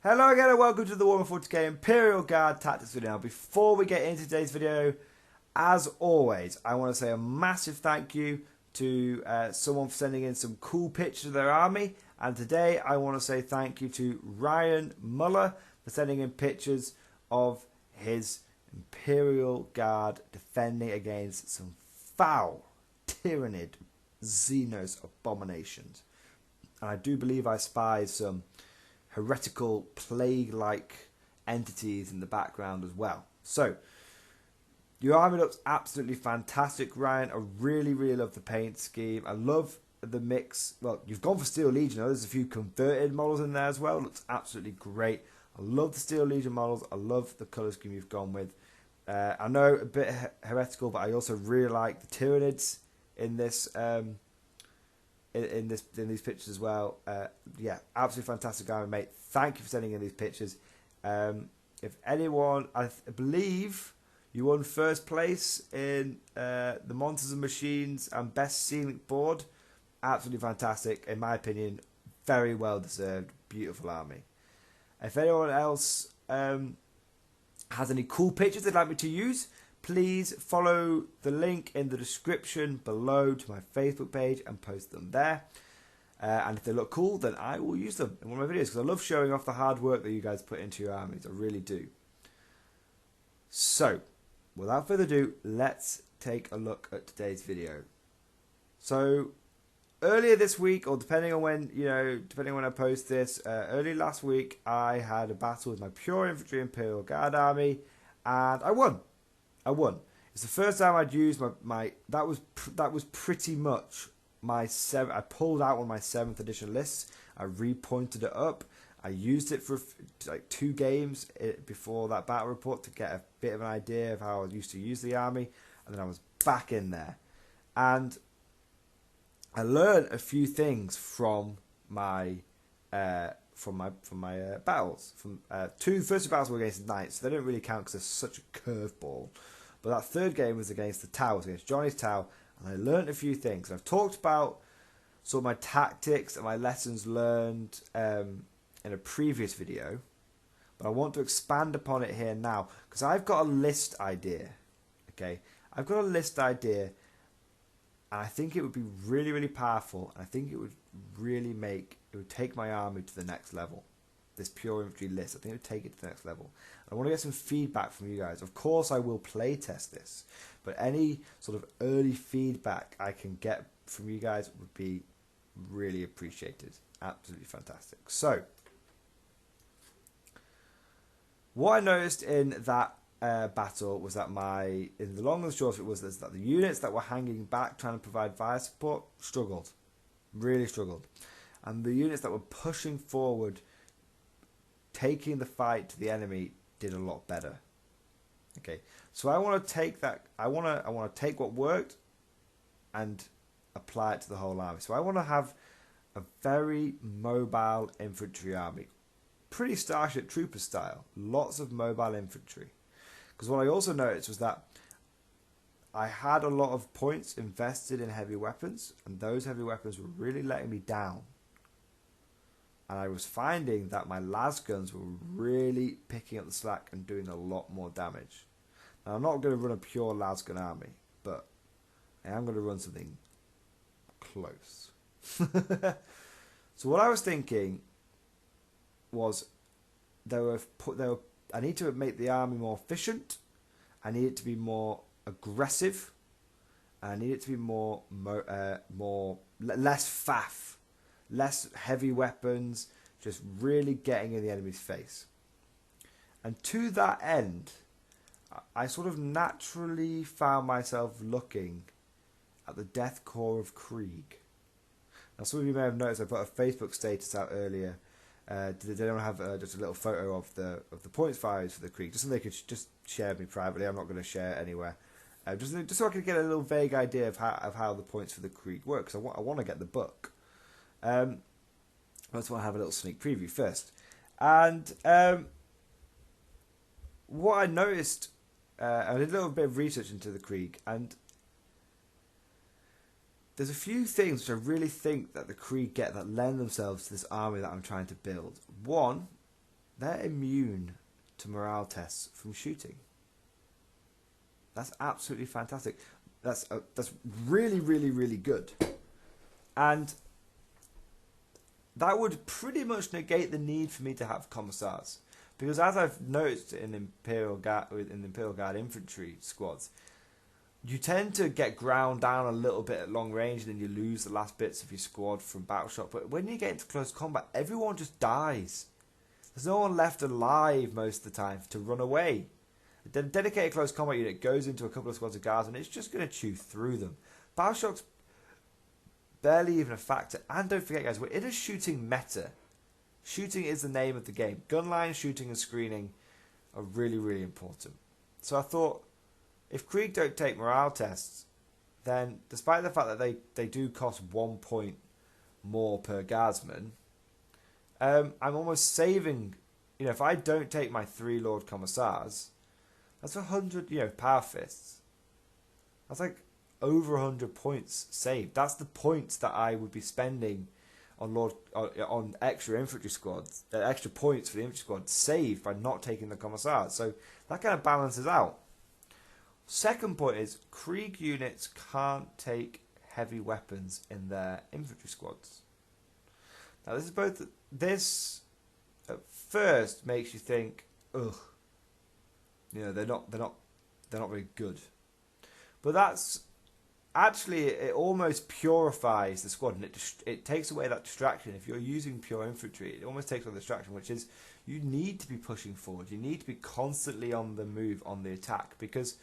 Hello again and welcome to the Warhammer 40k Imperial Guard Tactics video. Now, before we get into today's video, as always, I want to say a massive thank you to someone for sending in some cool pictures of their army. And today I want to say thank you to Ryan Muller for sending in pictures of his Imperial Guard defending against some foul, tyrannid, Xenos abominations. And I do believe I spied some heretical plague-like entities in the background as well. So, your army looks absolutely fantastic, Ryan. I really love the paint scheme. I love the mix. Well, you've gone for Steel Legion. There's a few converted models in there as well. It looks absolutely great. I love the Steel Legion models. I love the colour scheme you've gone with. I know a bit heretical, but I also really like the Tyranids in this. In these pictures as well. Yeah, absolutely fantastic army, mate. Thank you for sending in these pictures. If anyone, I believe you won first place in the Monsters and Machines and Best Scenic Board. Absolutely fantastic, in my opinion. Very well deserved. Beautiful army. If anyone else has any cool pictures they'd like me to use, please follow the link in the description below to my Facebook page and post them there. And if they look cool, then I will use them in one of my videos because I love showing off the hard work that you guys put into your armies. I really do. So, without further ado, let's take a look at today's video. So, earlier this week, or depending on when I post this, early last week, I had a battle with my pure infantry Imperial Guard army, and I won. It's the first time I'd used that was pretty much my I pulled out one of my 7th edition lists. I repointed it up. I used it for like 2 games before that battle report to get a bit of an idea of how I used to use the army, and then I was back in there, and I learned a few things from my battles. The first 2 battles were against Knights, so they don't really count because they're such a curveball. But that third game was against the Towers, against Johnny's Tower, and I learned a few things. I've talked about sort of my tactics and my lessons learned in a previous video, but I want to expand upon it here now because I've got a list idea. Okay, I've got a list idea, and I think it would be really powerful, and I think it would take my army to the next level. This pure infantry list, I think it would take it to the next level. I want to get some feedback from you guys. Of course, I will play test this, but any sort of early feedback I can get from you guys would be really appreciated. Absolutely fantastic. So, what I noticed in that battle was that in the long and short of it was that the units that were hanging back trying to provide fire support really struggled, and the units that were pushing forward, taking the fight to the enemy, did a lot better. Okay, so I want to take that. I want to take what worked and apply it to the whole army. So I want to have a very mobile infantry army, pretty Starship Trooper style. Lots of mobile infantry. Because what I also noticed was that I had a lot of points invested in heavy weapons, and those heavy weapons were really letting me down. And I was finding that my las guns were really picking up the slack and doing a lot more damage. Now, I'm not going to run a pure las gun army, but I am going to run something close. So what I was thinking was I need to make the army more efficient. I need it to be more aggressive. And I need it to be less faff. Less heavy weapons, just really getting in the enemy's face. And to that end, I sort of naturally found myself looking at the Death Corps of Krieg. Now, some of you may have noticed I put a Facebook status out earlier. They don't have just a little photo of the points values for the Krieg, just so they could just share with me privately. I'm not going to share it anywhere. Just so I could get a little vague idea of how the points for the Krieg work, because I want to get the book. I just want to have a little sneak preview first. And what I noticed, I did a little bit of research into the Krieg, and there's a few things which I really think that the Krieg get that lend themselves to this army that I'm trying to build. One they're immune to morale tests from shooting. That's absolutely fantastic. That's really, really, really good. And that would pretty much negate the need for me to have commissars. Because as I've noticed in Imperial Guard infantry squads, you tend to get ground down a little bit at long range and then you lose the last bits of your squad from battle shot. But when you get into close combat, everyone just dies. There's no one left alive most of the time to run away. A dedicated close combat unit goes into a couple of squads of guards and it's just going to chew through them. Battle shock's barely even a factor. And don't forget, guys, we're in a shooting meta. Shooting is the name of the game. Gunline, shooting and screening are really, really important. So I thought, if Krieg don't take morale tests, then despite the fact that they do cost 1 point more per guardsman, I'm almost saving, if I don't take my 3 Lord Commissars, that's 100, power fists. That's like over 100 points saved. That's the points that I would be spending on extra infantry squads, extra points for the infantry squad saved by not taking the Commissars. So that kind of balances out. Second point is Krieg units can't take heavy weapons in their infantry squads. Now this at first makes you think, ugh, they're not very good. But that's actually, it almost purifies the squad, and it takes away that distraction. If you're using pure infantry, it almost takes away the distraction, which is you need to be pushing forward. You need to be constantly on the move, on the attack, because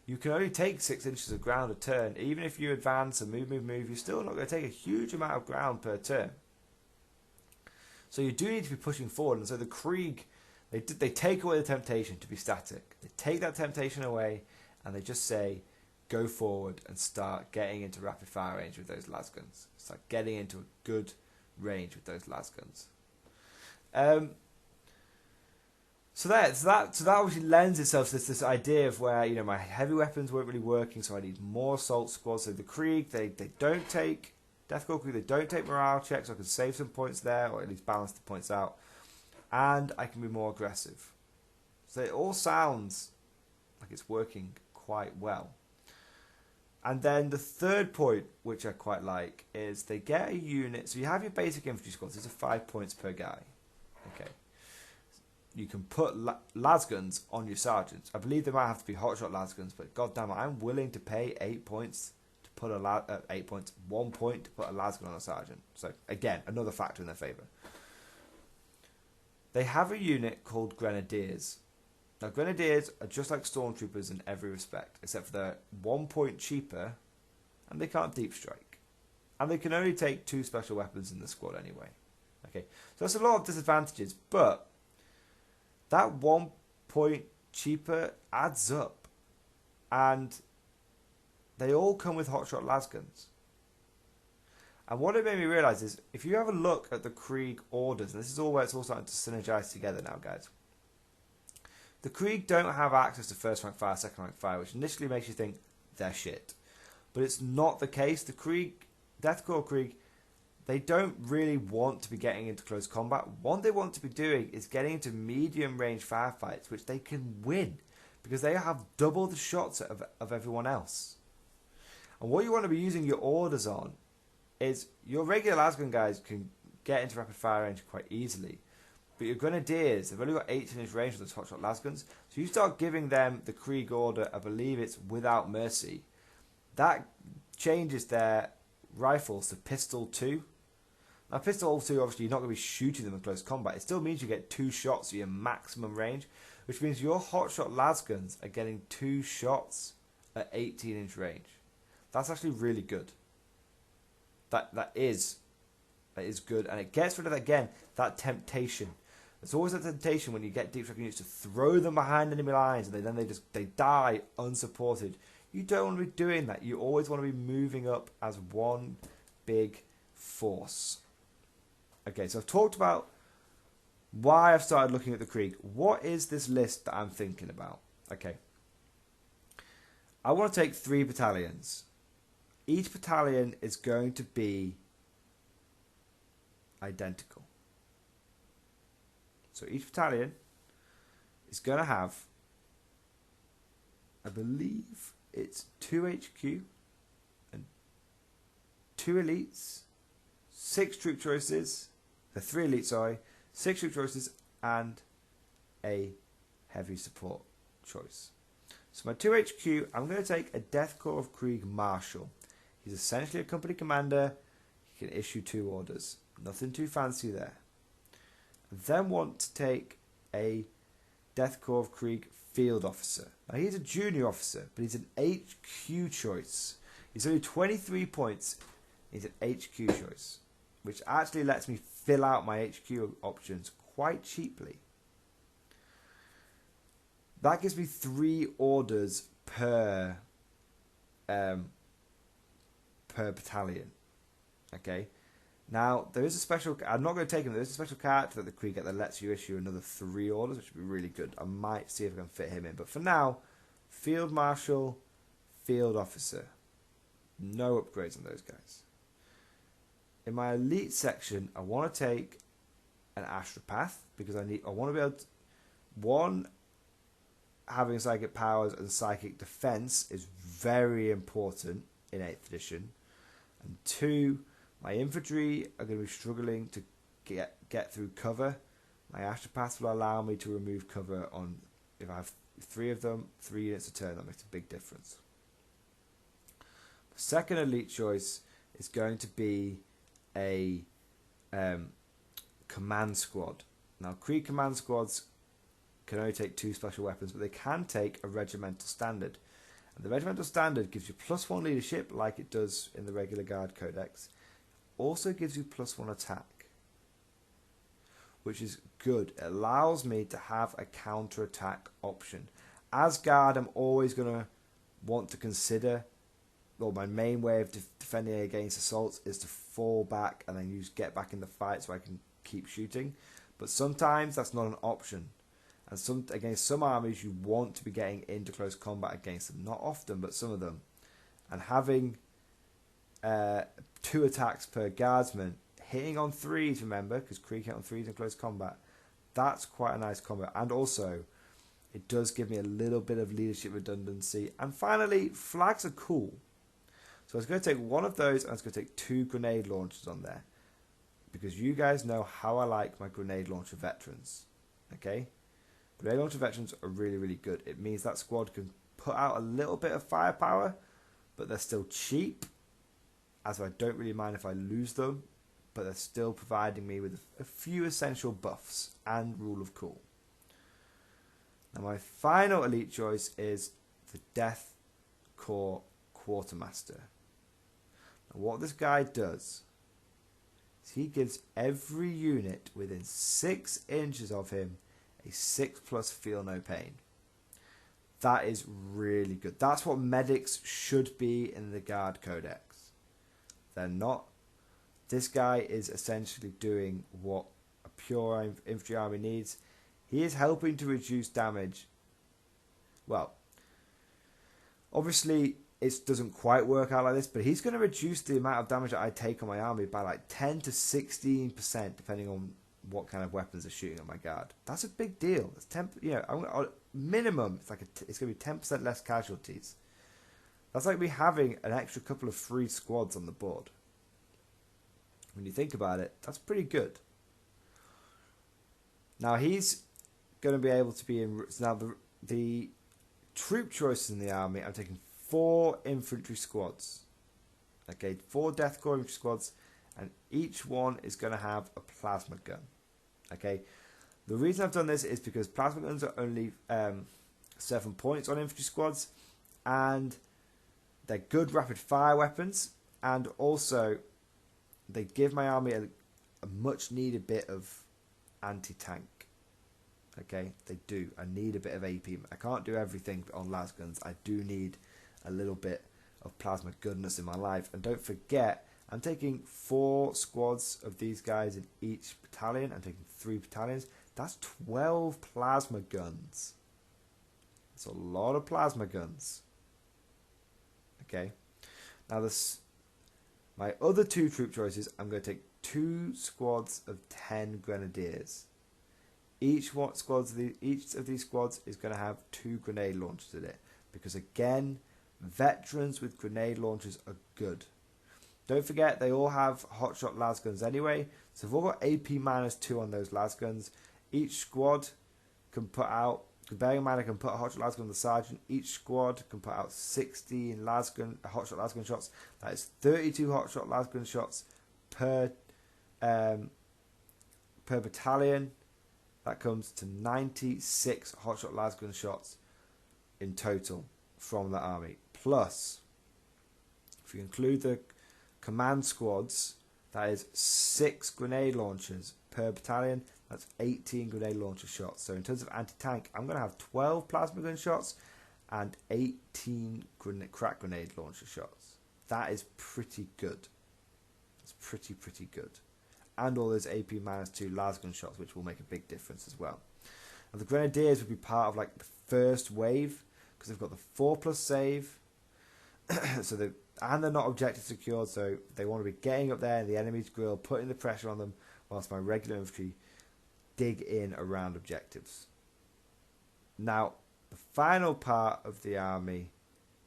you can only take 6 inches of ground a turn. Even if you advance and move, you're still not going to take a huge amount of ground per turn. So you do need to be pushing forward. And so the Krieg, they take away the temptation to be static. They take that temptation away, and they just say, go forward and start getting into rapid fire range with those lasguns. Start getting into a good range with those lasguns. So that obviously lends itself to this idea of where my heavy weapons weren't really working, so I need more assault squads. So the Krieg, they don't take Deathcore Krieg, they don't take morale checks, so I can save some points there, or at least balance the points out, and I can be more aggressive. So it all sounds like it's working quite well. And then the third point, which I quite like, is they get a unit. So you have your basic infantry squads. These are 5 points per guy. Okay. You can put lasguns on your sergeants. I believe they might have to be hotshot lasguns, but goddamn it, I'm willing to pay 8 points to put 8 points, 1 point to put a lasgun on a sergeant. So again, another factor in their favour. They have a unit called Grenadiers. Now, Grenadiers are just like Stormtroopers in every respect, except for they're 1 point cheaper, and they can't deep strike. And they can only take 2 special weapons in the squad anyway. Okay, so that's a lot of disadvantages, but that 1 point cheaper adds up. And they all come with hotshot lasguns. And what it made me realise is, if you have a look at the Krieg orders, and this is all where it's all starting to synergise together now, guys. The Krieg don't have access to first rank fire, second rank fire, which initially makes you think they're shit. But it's not the case. The Krieg, Deathcore Krieg, they don't really want to be getting into close combat. What they want to be doing is getting into medium range firefights, which they can win, because they have double the shots of everyone else. And what you want to be using your orders on is your regular lasgun guys can get into rapid fire range quite easily. But your Grenadiers, they've only got 18-inch range with those hotshot lasguns. So you start giving them the Krieg order, I believe it's without mercy. That changes their rifles to pistol 2. Now pistol 2, obviously you're not going to be shooting them in close combat. It still means you get 2 shots at your maximum range, which means your hotshot lasguns are getting 2 shots at 18-inch range. That's actually really good. That is good, and it gets rid of, again, that temptation. There's always a temptation when you get deep strike units to throw them behind enemy lines, and they die unsupported. You don't want to be doing that. You always want to be moving up as one big force. Okay, so I've talked about why I've started looking at the Krieg. What is this list that I'm thinking about? Okay. I want to take 3 battalions. Each battalion is going to be identical. So each battalion is going to have, I believe it's 2 HQ and 2 elites, 6 troop choices, 3 elites, sorry, 6 troop choices, and a heavy support choice. So my 2 HQ, I'm going to take a Death Korps of Krieg Marshal. He's essentially a company commander. He can issue 2 orders. Nothing too fancy there. I then want to take a Death Korps of Krieg Field Officer. Now he's a junior officer, but he's an HQ choice. He's only 23 points. He's an HQ choice, which actually lets me fill out my HQ options quite cheaply. That gives me 3 orders per battalion. Okay. Now there is a special. I'm not going to take him. There is a special character that the Krieg get that lets you issue another 3 orders, which would be really good. I might see if I can fit him in. But for now, Field Marshal, Field Officer. No upgrades on those guys. In my elite section, I want to take an Astropath because I want to be able to, one, having psychic powers and psychic defense is very important in 8th edition, and 2, my infantry are going to be struggling to get through cover. My Astropath will allow me to remove cover on, if I have 3 of them, 3 units a turn. That makes a big difference. The second elite choice is going to be a command squad. Now Krieg command squads can only take 2 special weapons, but they can take a regimental standard. And the regimental standard gives you +1 leadership, like it does in the regular guard codex. Also gives you +1 attack, which is good. It allows me to have a counter-attack option. As guard, I'm always going to want to consider, well, my main way of defending against assaults is to fall back and then get back in the fight so I can keep shooting. But sometimes that's not an option. And against some armies, you want to be getting into close combat against them. Not often, but some of them. And having 2 attacks per guardsman, hitting on 3s, remember, because Krieg hit on 3s in close combat. That's quite a nice combo. And also, it does give me a little bit of leadership redundancy. And finally, flags are cool. So I was going to take one of those, and I was going to take 2 grenade launchers on there. Because you guys know how I like my grenade launcher veterans. Okay? Grenade launcher veterans are really, really good. It means that squad can put out a little bit of firepower, but they're still cheap. As I don't really mind if I lose them, but they're still providing me with a few essential buffs and rule of cool. Now my final elite choice is the Death Korps Quartermaster. Now what this guy does is he gives every unit within 6 inches of him a 6+ feel no pain. That is really good. That's what medics should be in the guard codex. They're not. This guy is essentially doing what a pure infantry army needs. He is helping to reduce damage. Well, obviously it doesn't quite work out like this, but he's going to reduce the amount of damage that I take on my army by like 10 to 16%, depending on what kind of weapons are shooting at my guard. That's a big deal. That's minimum. It's going to be 10% less casualties. That's like me having an extra couple of free squads on the board. When you think about it, that's pretty good. Now he's going to be able to be in. Now the troop choices in the army, I'm taking 4 infantry squads. Okay, 4 Death Korps infantry squads, and each one is going to have a plasma gun. Okay, the reason I've done this is because plasma guns are only 7 points on infantry squads, and they're good rapid fire weapons, and also they give my army a much needed bit of anti-tank. Okay, they do. I need a bit of AP. I can't do everything on las guns. I do need a little bit of plasma goodness in my life. And don't forget, I'm taking 4 squads of these guys in each battalion. I'm taking 3 battalions. That's 12 plasma guns. That's a lot of plasma guns. Okay. Now my other 2 troop choices, I'm going to take 2 squads of 10 Grenadiers. Each of these squads is going to have 2 grenade launchers in it, because again, veterans with grenade launchers are good. Don't forget, they all have hotshot lasguns anyway, so they've all got AP -2 on those lasguns. Each squad can put out, bearing in mind I can put a hotshot lasgun on the sergeant, each squad can put out 16 hotshot lasgun shots. That is 32 hotshot lasgun shots per battalion. That comes to 96 hotshot lasgun shots in total from the army. Plus, if you include the command squads, that is 6 grenade launchers per battalion. That's 18 grenade launcher shots. So in terms of anti-tank, I'm going to have 12 plasma gun shots and 18 crack grenade launcher shots. That is pretty good. It's pretty good. And all those AP -2 lasgun shots, which will make a big difference as well. And the Grenadiers would be part of like the first wave, because they've got the 4+ save. So they're not objective secured, so they want to be getting up there in the enemy's grill, putting the pressure on them, whilst my regular infantry dig in around objectives. Now, the final part of the army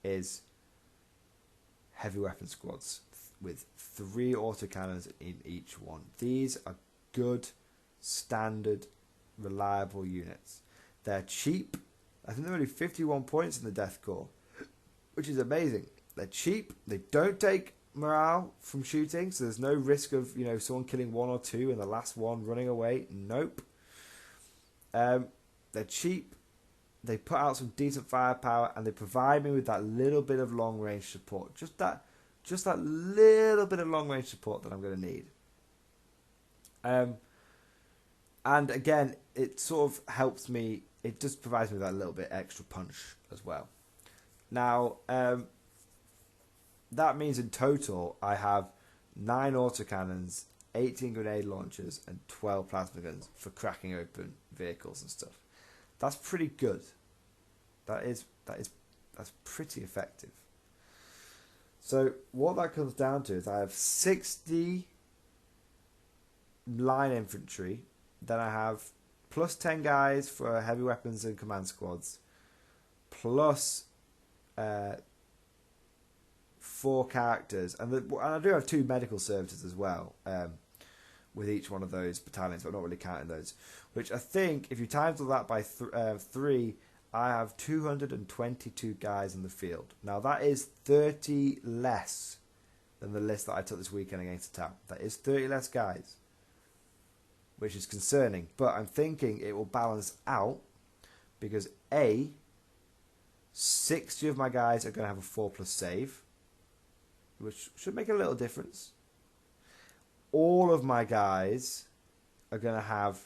is heavy weapon squads with 3 autocannons in each one. These are good, standard, reliable units. They're cheap. I think they're only 51 points in the Death Corps, which is amazing. They're cheap. They don't take morale from shooting, so there's no risk of someone killing 1 or 2 and the last one running away. Nope. They're cheap. They put out some decent firepower, and they provide me with that little bit of long range support. Just that little bit of long range support that I'm going to need. And again, it sort of helps me. It just provides me with that little bit extra punch as well. Now, that means in total I have 9 autocannons, 18 grenade launchers, and 12 plasma guns for cracking open vehicles and stuff. That's pretty good. That's pretty effective. So what that comes down to is I have 60 line infantry, then I have plus 10 guys for heavy weapons and command squads, plus 4 characters, and I do have 2 medical services as well, with each one of those battalions, but I'm not really counting those, which I think if you times all that by 3, I have 222 guys in the field. Now that is 30 less than the list that I took this weekend against the town. That is 30 less guys, which is concerning, but I'm thinking it will balance out, because A, 60 of my guys are going to have a 4+ save, which should make a little difference. All of my guys are going to have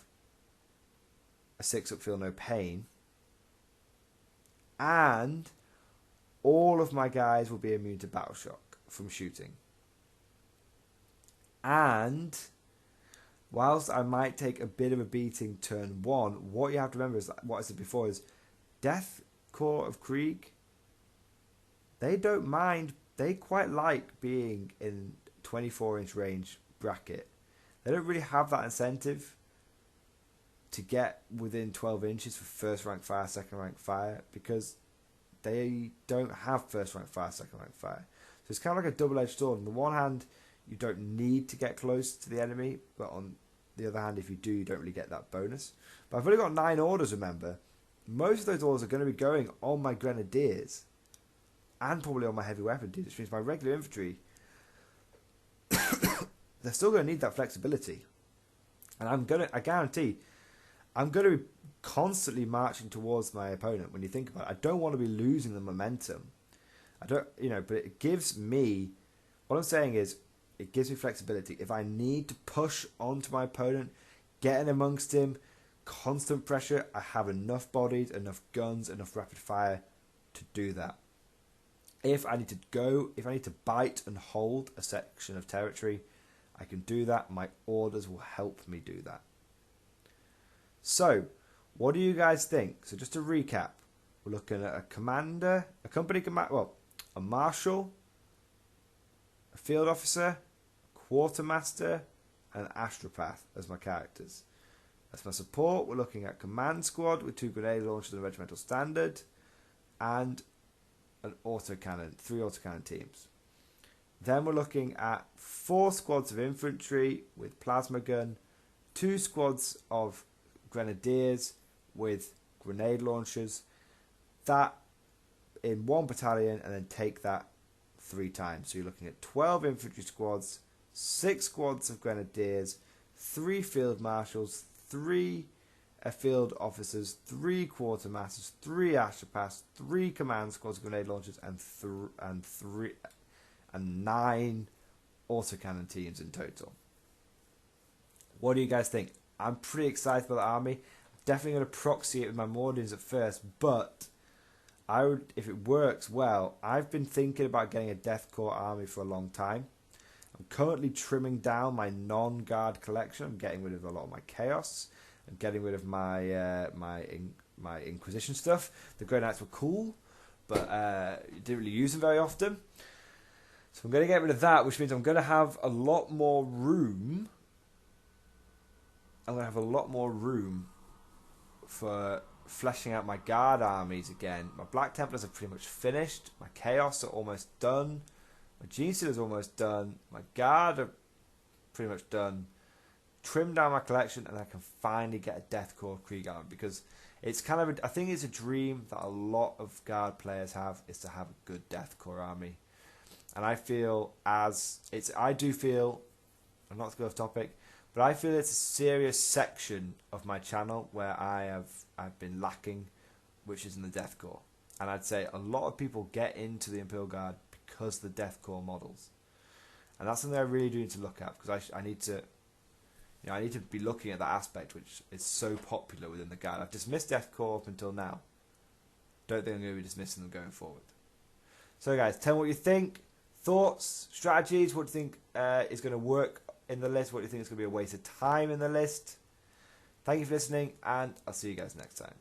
a 6-up feel no pain, and all of my guys will be immune to battle shock from shooting. And whilst I might take a bit of a beating turn 1, what you have to remember is what I said before is Death Corps of Krieg, they don't mind. They quite like being in 24-inch range bracket. They don't really have that incentive to get within 12 inches for first rank fire, second rank fire, because they don't have first rank fire, second rank fire. So it's kind of like a double-edged sword. On the one hand, you don't need to get close to the enemy, but on the other hand, if you do, you don't really get that bonus. But I've only got 9 orders, remember. Most of those orders are going to be going on my Grenadiers and probably on my heavy weapon dudes, which means my regular infantry, they're still going to need that flexibility. And I guarantee, I'm going to be constantly marching towards my opponent. When you think about it, I don't want to be losing the momentum. But it gives me, what I'm saying is, it gives me flexibility. If I need to push onto my opponent, get in amongst him, constant pressure, I have enough bodies, enough guns, enough rapid fire to do that. If I need to bite and hold a section of territory, I can do that. My orders will help me do that. So, what do you guys think? So just to recap, we're looking at a commander, a company command, a marshal, a field officer, quartermaster, and an astropath as my characters. As for support, we're looking at Command Squad with 2 grenade launchers and a regimental standard, and an autocannon, 3 autocannon teams. Then we're looking at 4 squads of infantry with plasma gun, 2 squads of grenadiers with grenade launchers. That in 1 battalion, and then take that 3 times. So you're looking at 12 infantry squads, 6 squads of grenadiers, 3 field marshals, 3 field officers, 3 quartermasters, 3 astropaths, 3 command squads, grenade launchers, and 9 autocannon teams in total. What do you guys think? I'm pretty excited about the army. I'm definitely going to proxy it with my Mordians at first, but I would, if it works well, I've been thinking about getting a Death Corps army for a long time. I'm currently trimming down my non-guard collection. I'm getting rid of a lot of my chaos. I'm getting rid of my my Inquisition stuff. The Grey Knights were cool, but didn't really use them very often. So I'm going to get rid of that, which means I'm going to have a lot more room. I'm going to have a lot more room for fleshing out my guard armies again. My Black Templars are pretty much finished. My Chaos are almost done. My Genestealers is almost done. My Guard are pretty much done. Trim down my collection, and I can finally get a Death Corps Krieg army, because it's kind of I think it's a dream that a lot of Guard players have, is to have a good Death Corps army. And I feel I'm not to go off topic, but I feel it's a serious section of my channel where I've been lacking, which is in the Death Corps. And I'd say a lot of people get into the Imperial Guard because of the Death Corps models. And that's something I really do need to look at, because I need to be looking at that aspect, which is so popular within the Guard. I've dismissed Death Corps up until now. Don't think I'm going to be dismissing them going forward. So guys, tell me what you think. Thoughts, strategies, what do you think is going to work in the list? What do you think is going to be a waste of time in the list? Thank you for listening, and I'll see you guys next time.